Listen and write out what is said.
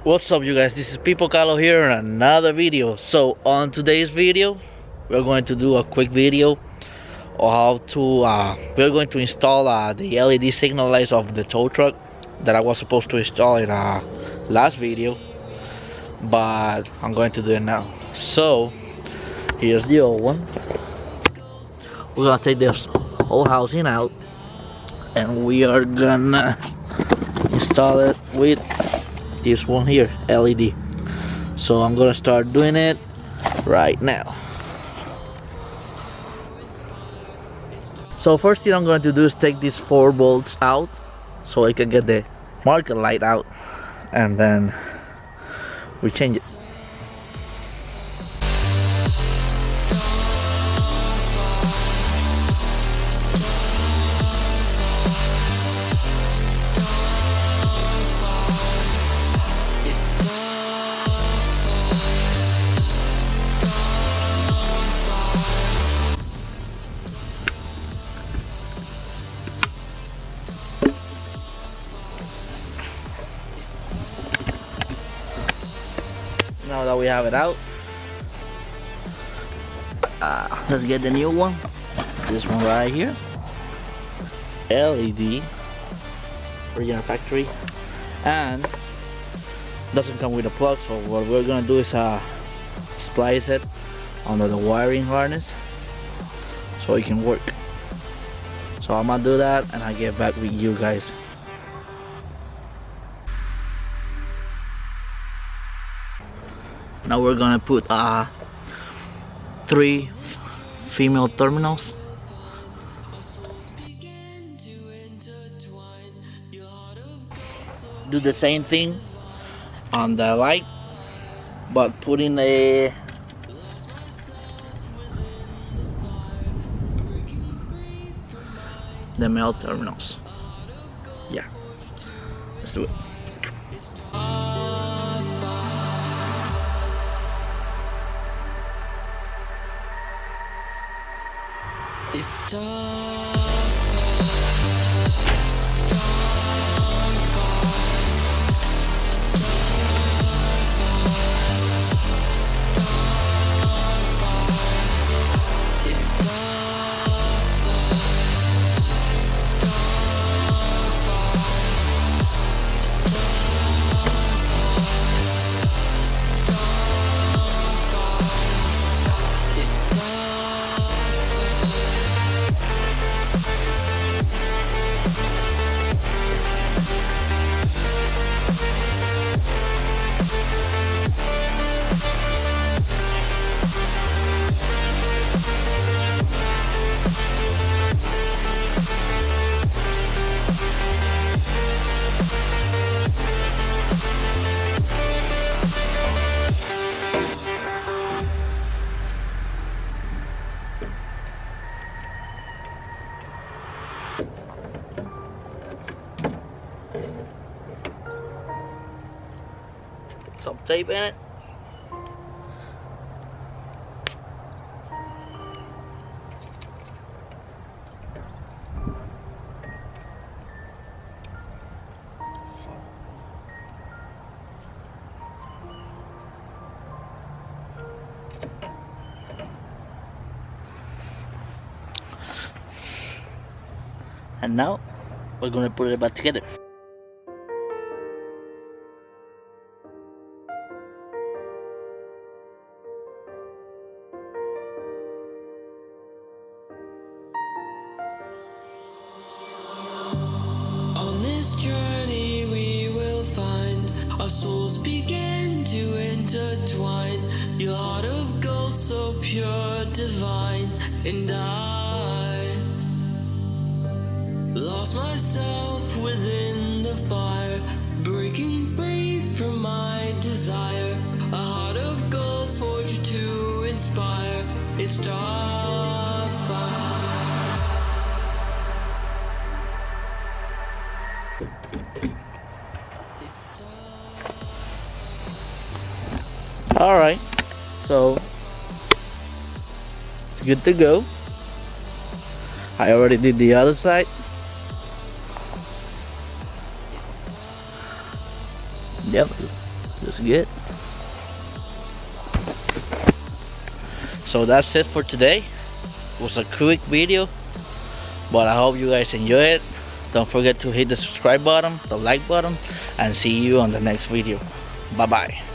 What's up, you guys? This is People Carlo here in another video. So on today's video, we're going to do a quick video of how to we're going to install the LED signal lights of the tow truck that I was supposed to install in last video, but I'm going to do it now. So here's the old one. We're gonna take this whole housing out and we are gonna install it with this one here, LED. So I'm gonna start doing it right now. So first thing I'm going to do is take these 4 bolts out so I can get the marker light out, and then we change it. Now that we have it out, let's get the new one. This one right here, LED, original factory, and doesn't come with a plug. So what we're gonna do is splice it under the wiring harness so it can work. So I'm gonna do that and I'll get back with you guys. Now we're gonna put 3 female terminals. Do the same thing on the light, but put in the male terminals. Yeah, let's do it. It's Some tape in it. And now we're gonna put it back together. on this journey we will find our souls begin to intertwine. Your heart of gold, so pure, divine, and I lost myself within the fire, breaking free from my desire. A heart of gold forged to inspire. It's Starfire. Alright, so it's good to go. I already did the other side. Yep, Just good. So that's it for today. It was a quick video, but I hope you guys enjoy it. Don't forget to hit the subscribe button, the like button, and see you on the next video. Bye bye.